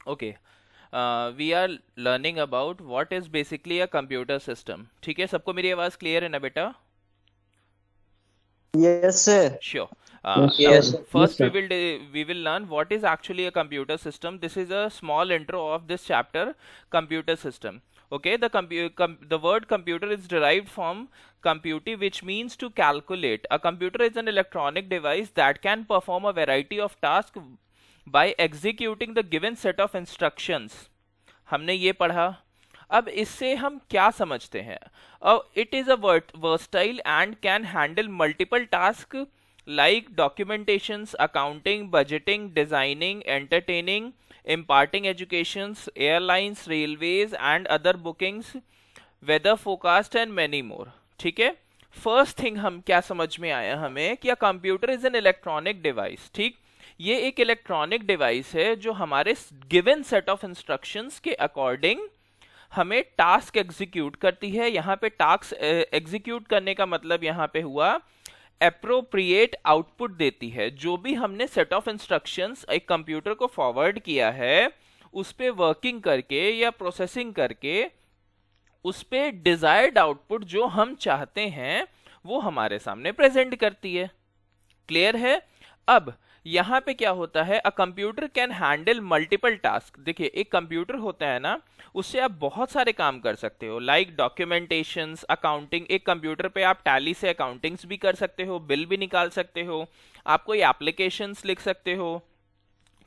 Okay, we are learning about what is basically a computer system. ठीक है, सबको मेरी आवाज क्लियर है ना बेटा? Yes sir. Sure. Yes, Now, sir. Yes Yes, first sir. we will learn what is actually a computer system. This is a small intro of this chapter, computer system. Okay, the word computer is derived from computi, which means to calculate. A computer is an electronic device that can perform a variety of tasks by executing the given set of instructions. हमने ये पढ़ा। अब इससे हम क्या समझते हैं? It is a versatile and can handle multiple task like documentations, accounting, budgeting, designing, entertaining, imparting educations, airlines, railways and other bookings, weather forecast and many more। ठीक है, फर्स्ट थिंग हम क्या समझ में आया हमें कि computer is an electronic device. ठीक, ये एक इलेक्ट्रॉनिक डिवाइस है जो हमारे गिवन सेट ऑफ इंस्ट्रक्शंस के अकॉर्डिंग हमें टास्क एग्जीक्यूट करती है। यहाँ पे टास्क एग्जीक्यूट करने का मतलब यहाँ पे हुआ एप्रोप्रिएट आउटपुट देती है। जो भी हमने सेट ऑफ इंस्ट्रक्शंस एक कंप्यूटर को फॉरवर्ड किया है, उस पे वर्किंग करके या प्रोसेसिंग करके उस पे डिजायर्ड आउटपुट जो हम चाहते हैं वो हमारे सामने प्रेजेंट करती है। क्लियर है? अब यहां पे क्या होता है, a computer can handle multiple task. देखिए, एक कंप्यूटर होता है ना, उससे आप बहुत सारे काम कर सकते हो, लाइक डॉक्यूमेंटेशंस, अकाउंटिंग। एक कंप्यूटर पे आप टैली से अकाउंटिंग्स भी कर सकते हो, बिल भी निकाल सकते हो, आप कोई एप्लीकेशंस लिख सकते हो।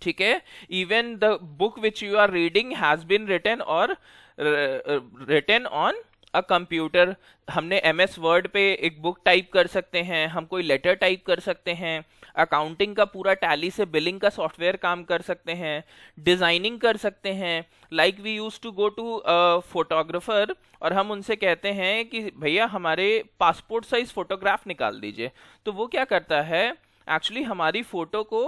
ठीक है, even the book which you are reading has been written or written on a computer. हमने एमएस वर्ड पे एक बुक टाइप कर सकते हैं, हम कोई लेटर टाइप कर सकते हैं, अकाउंटिंग का पूरा टैली से बिलिंग का सॉफ्टवेयर काम कर सकते हैं, डिजाइनिंग कर सकते हैं। Like we use to go to photographer और हम उनसे कहते हैं कि भैया हमारे पासपोर्ट साइज फोटोग्राफ निकाल दीजिए, तो वो क्या करता है, एक्चुअली हमारी फोटो को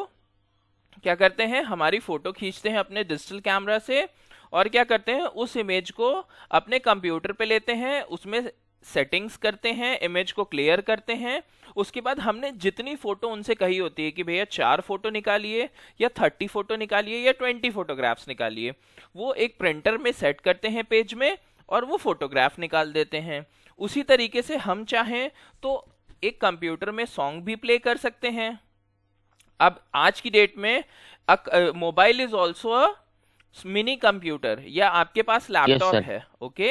क्या करते हैं, हमारी फोटो खींचते हैं अपने डिजिटल कैमरा से और क्या करते हैं, उस इमेज को अपने कंप्यूटर पे लेते हैं, उसमें सेटिंग्स करते हैं, इमेज को क्लियर करते हैं। उसके बाद हमने जितनी फोटो उनसे कही होती है कि भैया 4 फोटो निकालिए या 30 फोटो निकालिए या 20 फोटोग्राफ्स निकालिए, वो एक प्रिंटर में सेट करते हैं पेज में और वो फोटोग्राफ निकाल देते हैं। उसी तरीके से हम चाहें तो एक कंप्यूटर में सॉन्ग भी प्ले कर सकते हैं। अब आज की डेट में mobile is also a mini computer, या आपके पास Yes, लैपटॉप sir. है। Okay,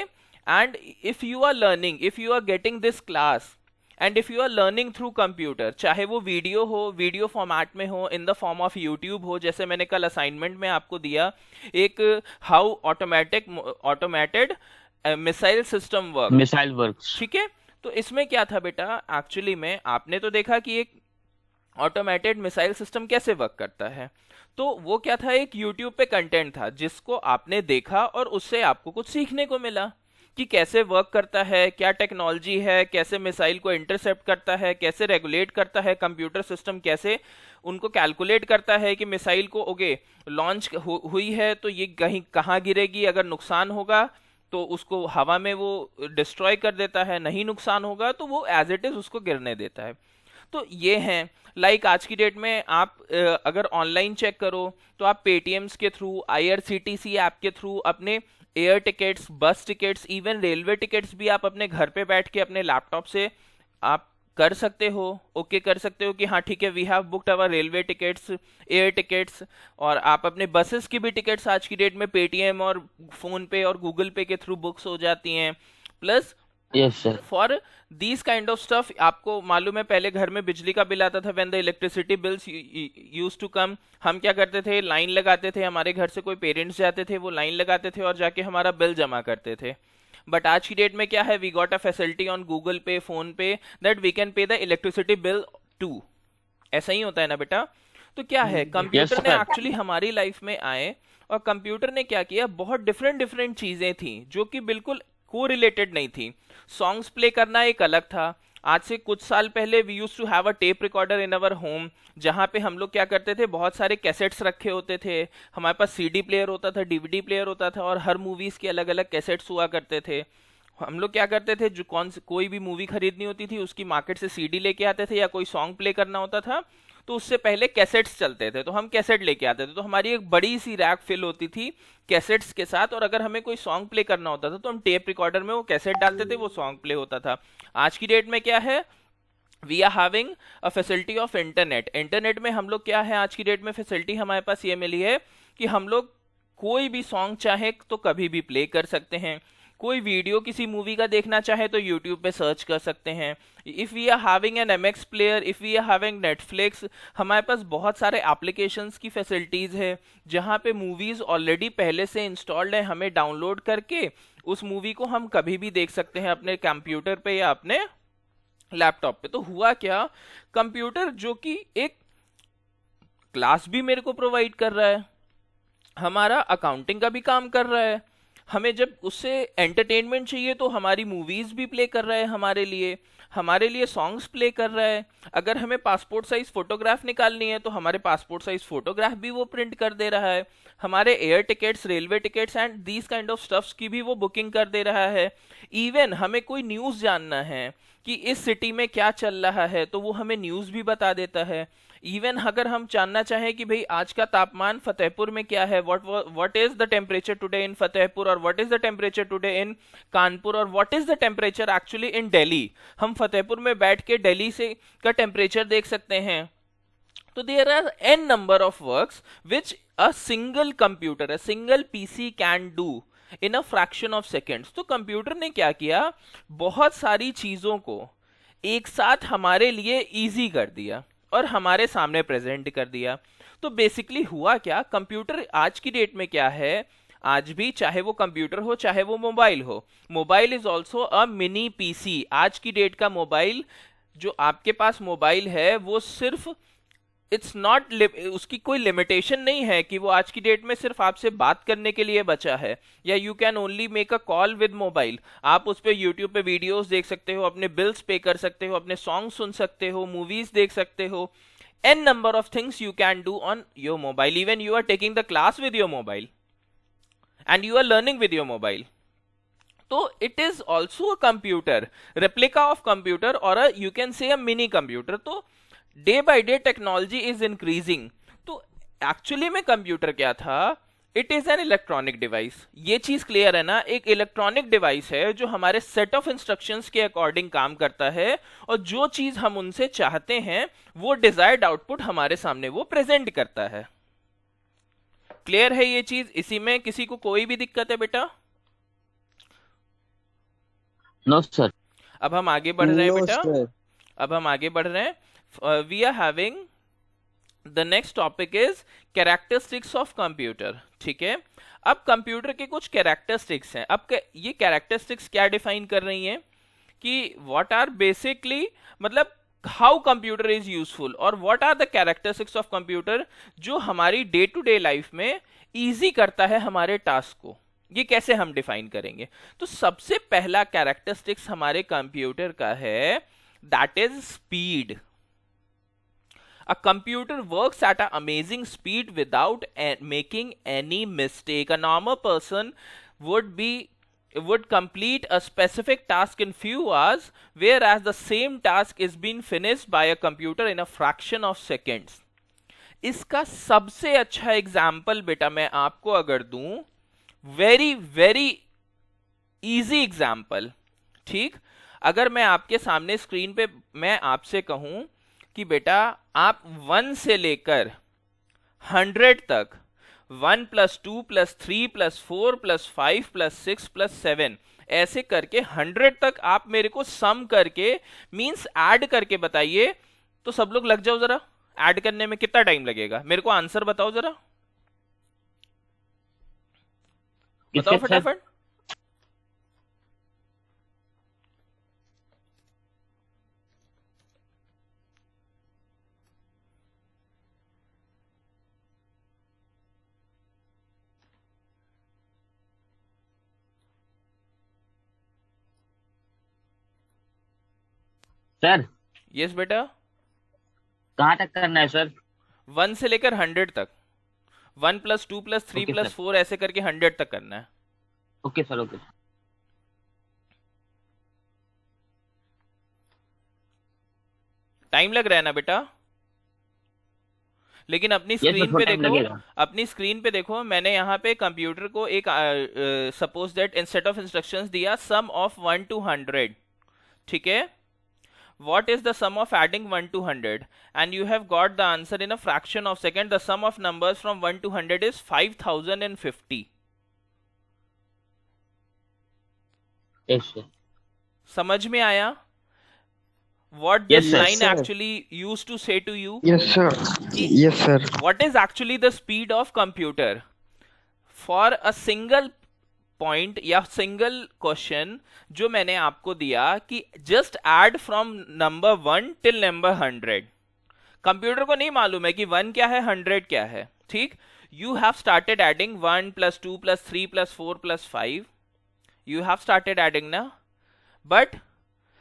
and if you are learning, if you are getting this class and if you are learning through computer, चाहे वो वीडियो हो, वीडियो फॉर्मेट में हो, in the form of YouTube हो, जैसे मैंने कल असाइनमेंट में आपको दिया एक how automated missile system work. Missile works. ठीक है, तो इसमें क्या था बेटा, एक्चुअली में आपने तो देखा कि एक ऑटोमेटेड मिसाइल सिस्टम कैसे वर्क करता है। तो वो क्या था, एक यूट्यूब पे कंटेंट था जिसको आपने देखा और उससे आपको कुछ सीखने को मिला कि कैसे वर्क करता है, क्या टेक्नोलॉजी है, कैसे मिसाइल को इंटरसेप्ट करता है, कैसे रेगुलेट करता है कंप्यूटर सिस्टम, कैसे उनको कैलकुलेट करता है कि मिसाइल को ओके लॉन्च हुई है तो ये कहीं कहाँ गिरेगी, अगर नुकसान होगा तो उसको हवा में वो डिस्ट्रॉय कर देता है, नहीं नुकसान होगा तो वो एज इट इज उसको गिरने देता है। तो ये हैं, लाइक आज की डेट में आप अगर ऑनलाइन चेक करो तो आप पेटीएम्स के थ्रू, आईआरसीटीसी ऐप के थ्रू अपने एयर टिकट्स, बस टिकट्स, इवन रेलवे टिकट्स भी आप अपने घर पे बैठ के अपने लैपटॉप से आप कर सकते हो। ओके, कर सकते हो कि हाँ ठीक है, we have booked our railway tickets, air tickets. और आप अपने बसेस की भी टिकट्स आज की डेट में पेटीएम और फोन पे और गूगल पे के थ्रू बुक्स हो जाती हैं। Plus Yes, sir. For these kind of stuff, आपको मालूम है पहले घर में बिजली का बिल आता था, when the electricity bills used to come, हम क्या करते थे, लाइन लगाते थे, हमारे घर से कोई पेरेंट्स जाते थे, वो लाइन लगाते थे और जाके हमारा बिल जमा करते थे। बट आज की डेट में क्या है, we got a facility on Google Pay, PhonePe, that we can pay the electricity bill too. ऐसा ही होता है ना बेटा? तो क्या है, Yes, कंप्यूटर ने sir. एक्चुअली हमारी लाइफ में आए और कंप्यूटर ने क्या किया, बहुत डिफरेंट डिफरेंट चीजें थी जो कि बिल्कुल को रिलेटेड नहीं थी। सॉन्ग्स प्ले करना एक अलग था। आज से कुछ साल पहले we use to have a tape recorder in our home, जहां पे हम लोग क्या करते थे, बहुत सारे कैसेट्स रखे होते थे, हमारे पास सीडी प्लेयर होता था, डीवीडी प्लेयर होता था और हर मूवीज के अलग अलग कैसेट्स हुआ करते थे। हम लोग क्या करते थे, जो कोई भी मूवी खरीदनी होती थी उसकी मार्केट से सीडी लेके आते थे या कोई सॉन्ग प्ले करना होता था तो उससे पहले कैसेट्स चलते थे, तो हम कैसेट लेके आते थे, तो हमारी एक बड़ी सी रैक फिल होती थी कैसेट्स के साथ, और अगर हमें कोई सॉन्ग प्ले करना होता था तो हम टेप रिकॉर्डर में वो कैसेट डालते थे, वो सॉन्ग प्ले होता था। आज की डेट में क्या है, we are having a facility of internet. Internet में हम लोग क्या है, आज की डेट में फैसिलिटी हमारे पास ये मिली है कि हम लोग कोई भी सॉन्ग चाहे तो कभी भी प्ले कर सकते हैं, कोई वीडियो किसी मूवी का देखना चाहे तो यूट्यूब पे सर्च कर सकते हैं। If we are having an MX player, if we are having Netflix, हमारे पास बहुत सारे एप्लीकेशंस की फैसिलिटीज़ है जहाँ पे मूवीज़ ऑलरेडी पहले से इंस्टॉल्ड है, हमें डाउनलोड करके उस मूवी को हम कभी भी देख सकते हैं अपने कंप्यूटर पे या अपने लैपटॉप पे। तो हुआ क्या, कंप्यूटर जो कि एक क्लास भी मेरे को प्रोवाइड कर रहा है, हमारा अकाउंटिंग का भी काम कर रहा है, हमें जब उससे एंटरटेनमेंट चाहिए तो हमारी मूवीज भी प्ले कर रहा है, हमारे लिए सॉन्ग्स प्ले कर रहा है, अगर हमें पासपोर्ट साइज फोटोग्राफ निकालनी है तो हमारे पासपोर्ट साइज फोटोग्राफ भी वो प्रिंट कर दे रहा है, हमारे air tickets, railway tickets and these kind of stuffs की भी वो बुकिंग कर दे रहा है। इवन हमें कोई न्यूज़ जानना है कि इस सिटी में क्या चल रहा है तो वो हमें न्यूज़ भी बता देता है। इवन अगर हम जानना चाहें कि भाई आज का तापमान फतेहपुर में क्या है, what is the temperature today in Fatehpur, और what is the temperature today in Kanpur, और what is the temperature actually in Delhi, हम फतेहपुर में बैठ के दिल्ली से का टेम्परेचर देख सकते हैं। तो there are an number of works which a single computer, a single PC can do in a fraction of seconds. तो कंप्यूटर ने क्या किया, बहुत सारी चीजों को एक साथ हमारे लिए इजी कर दिया और हमारे सामने प्रेजेंट कर दिया। तो बेसिकली हुआ क्या, कंप्यूटर आज की डेट में क्या है, आज भी चाहे वो कंप्यूटर हो चाहे वो मोबाइल हो, mobile is also a mini PC. आज की डेट का मोबाइल, जो आपके पास मोबाइल है वो सिर्फ, इट्स नॉट, उसकी कोई लिमिटेशन नहीं है कि वो आज की डेट में सिर्फ आपसे बात करने के लिए बचा है, या you can only make a call with mobile. आप उस पर यूट्यूब पे वीडियोस देख सकते हो, अपने बिल्स पे कर सकते हो, अपने सॉन्ग सुन सकते हो, मूवीज देख सकते हो, an number of things you can do on your mobile. Even you are taking the class with your mobile and you are learning with your mobile. तो it is also a computer, replica of computer, और you can say a mini computer. तो day by day technology is increasing. तो actually में computer क्या था, it is an electronic device. ये चीज clear है ना, एक इलेक्ट्रॉनिक डिवाइस है जो हमारे सेट ऑफ इंस्ट्रक्शंस के अकॉर्डिंग काम करता है, और जो चीज हम उनसे चाहते हैं वो डिजायर्ड आउटपुट हमारे सामने वो प्रेजेंट करता है। क्लियर है ये चीज, इसी में किसी को कोई भी दिक्कत है बेटा? No sir. अब हम आगे बढ़ रहे हैं नो बेटा, सर। अब हम आगे बढ़ रहे हैं। We are having the next topic is characteristics of computer. ठीक है, अब कंप्यूटर के कुछ कैरेक्टरिस्टिक्स हैं। अब ये कैरेक्टरिस्टिक्स क्या डिफाइन कर रही हैं कि व्हाट आर बेसिकली, मतलब हाउ कंप्यूटर इज यूजफुल, और what are the characteristics of computer जो हमारी डे टू डे लाइफ में इजी करता है हमारे टास्क को, ये कैसे हम डिफाइन करेंगे। तो सबसे पहला कैरेक्टरिस्टिक्स हमारे कंप्यूटर का है, that is speed. A computer works at an amazing speed without making any mistake. A normal person would complete a specific task in few hours, whereas the same task is being finished by a computer in a fraction of seconds. इसका सबसे अच्छा example बेटा मैं आपको अगर दूं, very very easy example, ठीक, अगर मैं आपके सामने स्क्रीन पे मैं आपसे कहूं कि बेटा आप 1 से लेकर 100 तक 1 + 2 + 3 + 4 + 5 + 6 + 7 ऐसे करके 100 तक आप मेरे को सम करके, मींस ऐड करके बताइए। तो सब लोग लग जाओ जरा, ऐड करने में कितना टाइम लगेगा, मेरे को आंसर बताओ जरा, बताओ फटाफट। सर यस बेटा, कहाँ तक करना है सर? 1 से लेकर 100 तक, 1 + 2 + 3 ओके + सर। 4 ऐसे करके 100 तक करना है। Okay sir, okay. टाइम लग रहा है ना बेटा? लेकिन अपनी यस सर, स्क्रीन थोड़ा पे टाइम देखो, लगेगा। अपनी स्क्रीन पे देखो, मैंने यहाँ पे कंप्यूटर को एक suppose that in set of instructions दिया सम ऑफ 1 to 100, ठीक है? What is the sum of adding 1 to 100? And you have got the answer in a fraction of second. The sum of numbers from 1 to 100 is 5050. Yes sir. समझ में आया? What yes this sir. line sir. actually used to say to you? Yes, sir. कि Yes, sir. what is actually the speed of computer for a single point या single question जो मैंने आपको दिया कि just add from number 1 till number 100। Computer को नहीं मालूम है कि 1 क्या है 100 क्या है, ठीक? You have started adding 1 + 2 + 3 + 4 + 5, you have started adding ना, बट यस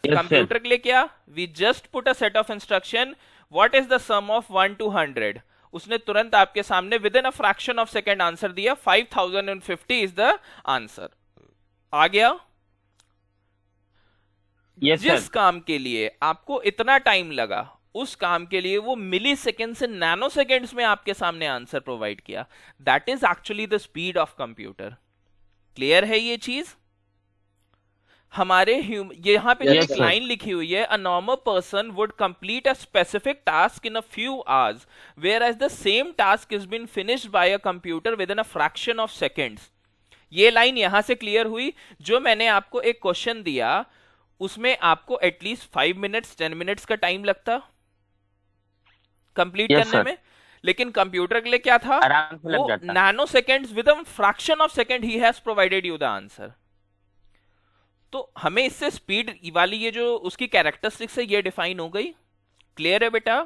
सर। कंप्यूटर के लिए क्या, we just put a set of instruction, what is the sum of 1 to 100, उसने तुरंत आपके सामने within a fraction of second answer दिया, 5050 is the answer. आ गया? यस जिस सर। काम के लिए आपको इतना टाइम लगा, उस काम के लिए वो मिली सेकेंड से नैनो सेकेंड्स में आपके सामने आंसर प्रोवाइड किया। That is actually the speed of computer. Clear है ये चीज? हमारे यहाँ पे जो Yes, एक sir. लाइन लिखी हुई है, a normal person would complete a specific task in a few hours whereas the same task is been finished by a computer within a fraction of seconds. ये line यहां से clear हुई। जो मैंने आपको एक question दिया उसमें आपको एटलीस्ट 5 मिनट्स 10 मिनट्स का टाइम लगता कंप्लीट Yes, करने sir. में, लेकिन कंप्यूटर के लिए क्या था, आराम से लग वो जाता। Nano seconds with a fraction of second he has provided you the answer. तो हमें इससे स्पीड वाली ये जो उसकी कैरेक्टरिस्टिक्स है ये डिफाइन हो गई। क्लियर है बेटा?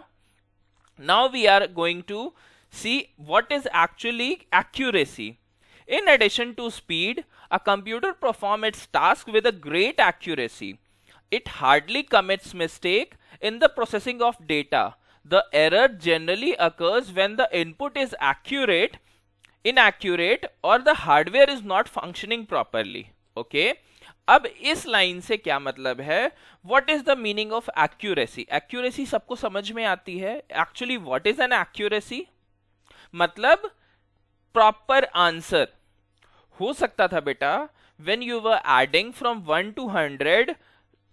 Now we are going to see what is actually accuracy. In addition to speed, a computer perform its task with a great accuracy. It hardly commits mistake in the processing of data. The error generally occurs when the input is inaccurate or the hardware is not functioning properly. Okay? अब इस line से क्या मतलब है? What is the meaning of accuracy? Accuracy सबको समझ में आती है। Actually, what is an accuracy? मतलब प्रॉपर आंसर हो सकता था बेटा when you were adding from 1 to 100,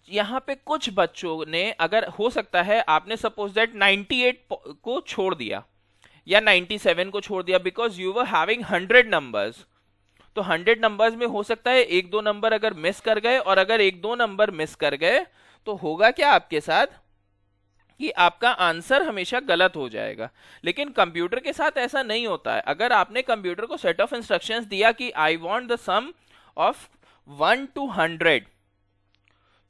यहां पे कुछ बच्चों ने, अगर हो सकता है आपने सपोज दैट 98 को छोड़ दिया या 97 को छोड़ दिया because you were having 100 numbers. तो 100 नंबर्स में हो सकता है एक दो नंबर अगर मिस कर गए, और अगर एक दो नंबर मिस कर गए तो होगा क्या आपके साथ कि आपका आंसर हमेशा गलत हो जाएगा। लेकिन कंप्यूटर के साथ ऐसा नहीं होता है। अगर आपने कंप्यूटर को सेट ऑफ इंस्ट्रक्शंस दिया कि I want the sum of 1 to 100,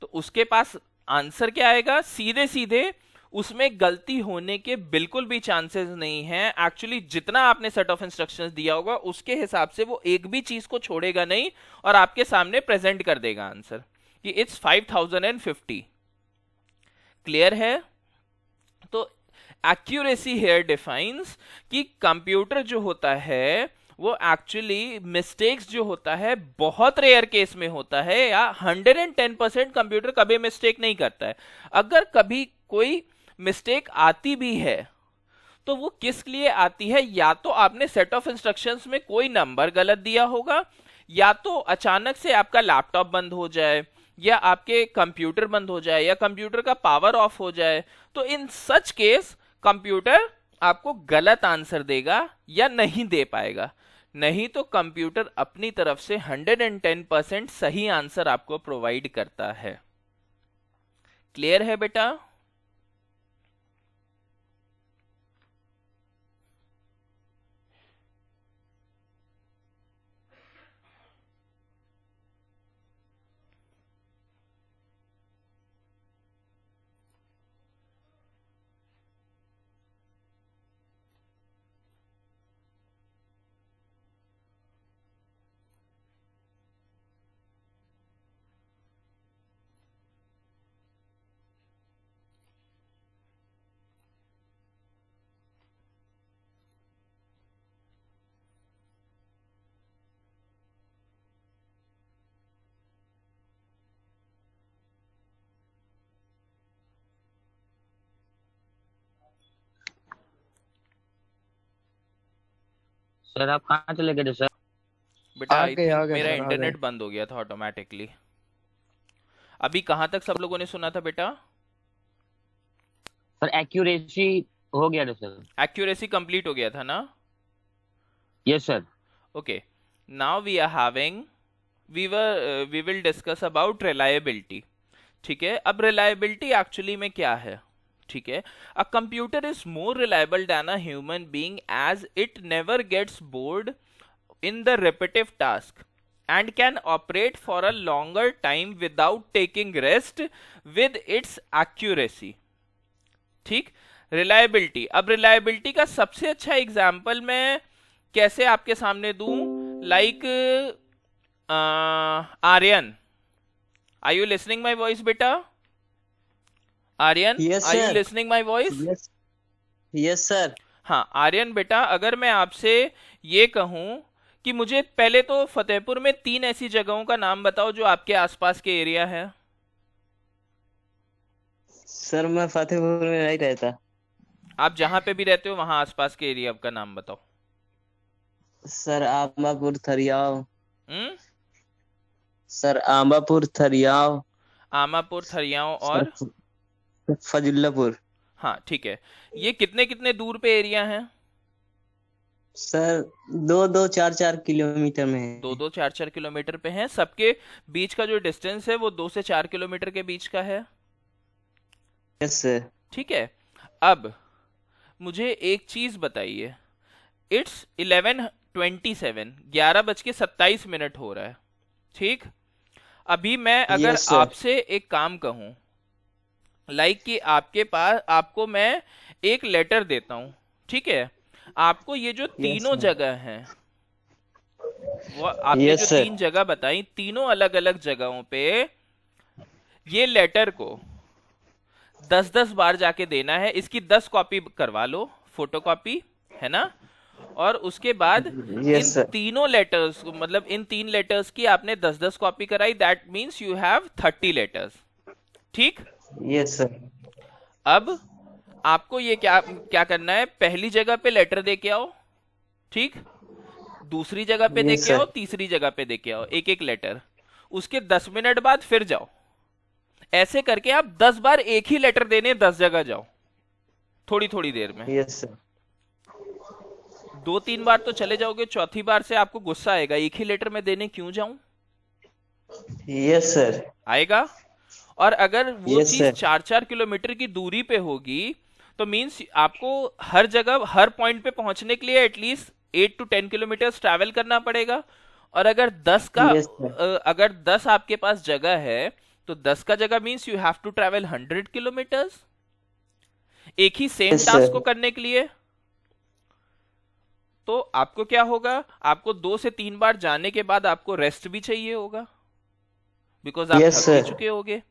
तो उसके पास आंसर क्या आएगा? सीधे सीधे उसमें गलती होने के बिल्कुल भी चांसेस नहीं है। एक्चुअली जितना आपने सेट ऑफ इंस्ट्रक्शंस दिया होगा उसके हिसाब से वो एक भी चीज को छोड़ेगा नहीं और आपके सामने प्रेजेंट कर देगा आंसर कि इट्स 5050। क्लियर है? तो एक्यूरेसी हेयर डिफाइंस कि कंप्यूटर जो होता है वो एक्चुअली मिस्टेक्स जो होता है बहुत रेयर केस में होता है, या 110% कंप्यूटर कभी मिस्टेक नहीं करता है। अगर कभी कोई मिस्टेक आती भी है तो वो किस लिए आती है? या तो आपने सेट ऑफ इंस्ट्रक्शंस में कोई नंबर गलत दिया होगा, या तो अचानक से आपका लैपटॉप बंद हो जाए, या आपके कंप्यूटर बंद हो जाए, या कंप्यूटर का पावर ऑफ हो जाए। तो इन सच केस कंप्यूटर आपको गलत आंसर देगा या नहीं दे पाएगा। नहीं तो कंप्यूटर अपनी तरफ से 110% सही आंसर आपको प्रोवाइड करता है। क्लियर है बेटा? सर आप कहाँ चले गए थे सर? बेटा आ आई गए थिंक मेरा सर, आ गए। इंटरनेट बंद हो गया था ऑटोमेटिकली। अभी कहाँ तक सब लोगों ने सुना था बेटा? सर एक्यूरेसी हो गया था सर। एक्यूरेसी कंप्लीट हो गया था ना? Yes sir. Okay, now we are having we will discuss about reliability. ठीक है, अब रिलायबिलिटी एक्चुअली में क्या है? ठीक है, a computer is more reliable than a human being as it never gets bored in the repetitive task and can operate for a longer time without taking rest with its accuracy। ठीक, reliability. अब reliability का सबसे अच्छा example मैं कैसे आपके सामने दूं? Like Aryan, are you listening my voice बेटा? Aryan, Yes, are you sir. Listening my voice? Yes. Yes, sir. हाँ आर्यन बेटा, अगर मैं आपसे ये कहूं कि मुझे पहले तो फतेहपुर में 3 ऐसी जगहों का नाम बताओ जो आपके आसपास के एरिया है। सर मैं फतेहपुर में नहीं रहता। आप जहां पे भी रहते हो वहां आसपास के एरिया का नाम बताओ। सर आंबापुर थरियाव। हम्म, सर आंबापुर थरियाव। आमापुर, थरियाओं सर और फजुल्लापुर। हाँ ठीक है। ये कितने कितने दूर पे एरिया हैं? सर 2-2, 4-4 किलोमीटर में है। 2-2, 4-4 किलोमीटर पे हैं। सबके बीच का जो डिस्टेंस है वो 2 से 4 किलोमीटर के बीच का है। Yes sir. ठीक है, अब मुझे एक चीज बताइए। इट्स 11:27, 11:27 हो रहा है। ठीक, अभी मैं अगर Yes, sir. आपसे एक काम कहूं, लाइक कि आपके पास, आपको मैं एक लेटर देता हूं, ठीक है, आपको ये जो तीनों sir. जगह हैं, वो आपने Yes, जो sir. 3 जगह बताई, तीनों अलग अलग जगहों पे ये लेटर को 10-10 बार जाके देना है। इसकी 10 कॉपी करवा लो, फोटो कॉपी, है ना? और उसके बाद Yes, इन sir. तीनों लेटर्स, मतलब इन 3 लेटर्स की आपने 10-10 कॉपी कराई, that means you have 30 letters. ठीक, यस सर। अब आपको ये क्या क्या करना है? पहली जगह पे लेटर दे के आओ, ठीक, दूसरी जगह पे दे Yes, के आओ, sir. तीसरी जगह पे दे के आओ, एक एक लेटर। उसके 10 मिनट बाद फिर जाओ। ऐसे करके आप 10 बार एक ही लेटर देने 10 जगह जाओ, थोड़ी थोड़ी देर में। Yes sir. 2-3 बार तो चले जाओगे, चौथी बार से आपको गुस्सा आएगा, एक ही लेटर में देने क्यों जाऊं? Yes sir. आएगा। और अगर वो Yes, चीज sir. 4-4 किलोमीटर की दूरी पे होगी तो मीन्स आपको हर जगह, हर पॉइंट पे पहुंचने के लिए एटलीस्ट 8 to 10 किलोमीटर ट्रैवल करना पड़ेगा। और अगर 10 का Yes, sir. अगर 10 आपके पास जगह है तो 10 का जगह means you have to travel 100 kilometres एक ही सेम Yes, टास्क sir. को करने के लिए। तो आपको क्या होगा? आपको 2 से 3 बार जाने के बाद आपको रेस्ट भी चाहिए होगा, बिकॉज आप Yes, थक भी sir. चुके होगे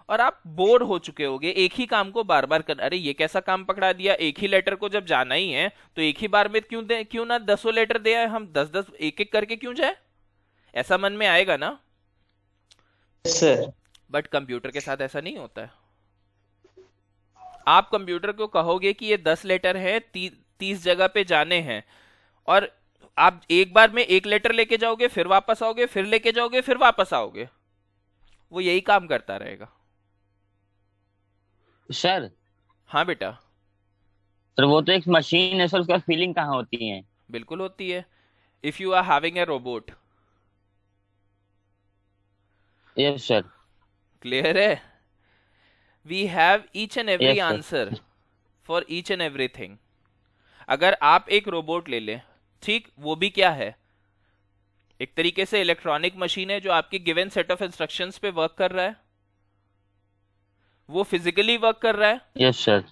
और आप बोर हो चुके होगे एक ही काम को बार बार कर। अरे ये कैसा काम पकड़ा दिया, एक ही लेटर को जब जाना ही है तो एक ही बार में क्यों ना 10 लेटर दे आए, हम 10-10 एक एक करके क्यों जाए? ऐसा मन में आएगा ना? Yes sir. बट कंप्यूटर के साथ ऐसा नहीं होता है। आप कंप्यूटर को कहोगे कि ये 10 लेटर है, 30 जगह पे जाने हैं, और आप एक बार में एक लेटर लेके जाओगे, फिर वापस आओगे, फिर लेके जाओगे, फिर वापस आओगे, वो यही काम करता रहेगा। सर हाँ बेटा, सर वो तो एक मशीन है सर, उसका फीलिंग कहाँ होती है? बिल्कुल होती है। If you are having a robot, yes sir. Clear है? We have each and every Yes, sir. Answer for each and everything. अगर आप एक रोबोट ले लें, ठीक, वो भी क्या है? एक तरीके से इलेक्ट्रॉनिक मशीन है जो आपके गिवन सेट ऑफ इंस्ट्रक्शंस पे वर्क कर रहा है, वो फिजिकली वर्क कर रहा है, यस सर।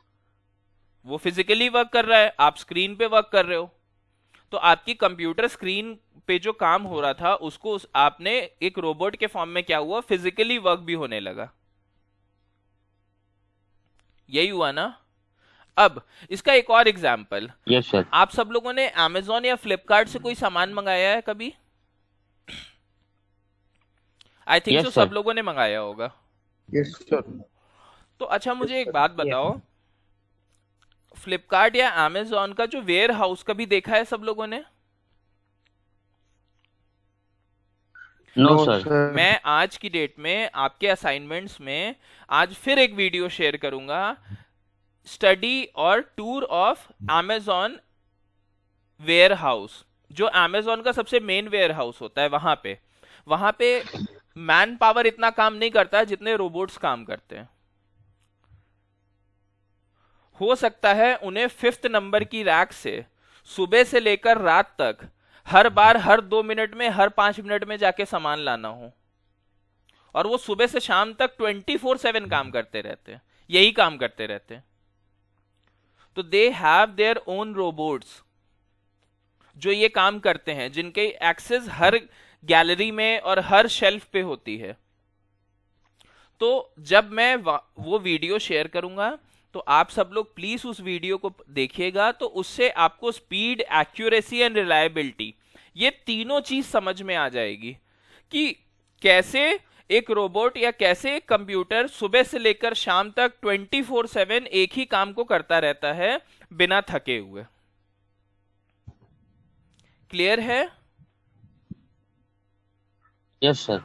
वो फिजिकली वर्क कर रहा है, आप स्क्रीन पे वर्क कर रहे हो। तो आपकी कंप्यूटर स्क्रीन पे जो काम हो रहा था उसको आपने एक रोबोट के फॉर्म में क्या हुआ, फिजिकली वर्क भी होने लगा। यही हुआ ना? अब इसका एक और एग्जाम्पल, यस सर। आप सब लोगों ने Amazon या फ्लिपकार्ट से कोई सामान मंगाया है कभी? I think Yes, so sir. सब लोगों ने मंगाया होगा। Yes sir. तो अच्छा मुझे एक बात बताओ, फ्लिपकार्ट या Amazon का जो वेयर हाउस कभी देखा है सब लोगों ने? No No, sir. sir. मैं आज की डेट में आपके असाइनमेंट्स में आज फिर एक वीडियो शेयर करूंगा, स्टडी और tour of Amazon warehouse, जो Amazon का सबसे मेन वेयर हाउस होता है। वहां पे मैन पावर इतना काम नहीं करता जितने रोबोट्स काम करते हैं। हो सकता है उन्हें 5th नंबर की रैक से सुबह से लेकर रात तक हर बार हर 2 मिनट में, हर 5 मिनट में जाके सामान लाना हो, और वो सुबह से शाम तक 24/7 काम करते रहते हैं, यही काम करते रहते हैं। तो they have their own robots जो ये काम करते हैं, जिनके एक्सेस हर गैलरी में और हर शेल्फ पे होती है। तो जब मैं वो वीडियो शेयर करूंगा तो आप सब लोग प्लीज उस वीडियो को देखिएगा, तो उससे आपको स्पीड, एक्यूरेसी एंड रिलायबिलिटी, ये तीनों चीज समझ में आ जाएगी कि कैसे एक रोबोट या कैसे एक कंप्यूटर सुबह से लेकर शाम तक 24/7 एक ही काम को करता रहता है बिना थके हुए। क्लियर है? Yes sir.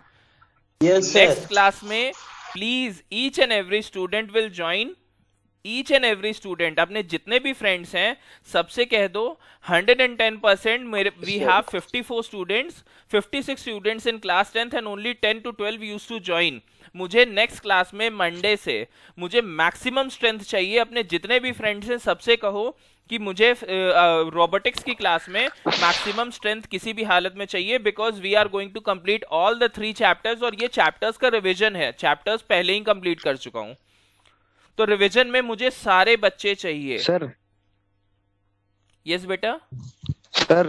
Yes, sir. Next class में please each and every student will join, each and every student अपने जितने भी फ्रेंड्स हैं सबसे कह दो 110%। मेरे we have 54 students, 56 students in class 10th and only 10 to 12 used to join. मुझे नेक्स्ट क्लास में मंडे से मुझे मैक्सिमम स्ट्रेंथ चाहिए। अपने जितने भी फ्रेंड्स हैं सबसे कहो कि मुझे रोबोटिक्स की क्लास में मैक्सिमम स्ट्रेंथ किसी भी हालत में चाहिए, because we are going to complete all the 3 chapters, और ये चैप्टर्स का रिवीजन है, चैप्टर्स पहले ही कंप्लीट कर चुका हूं। तो रिवीजन में मुझे सारे बच्चे चाहिए। Sir. यस बेटा। Sir.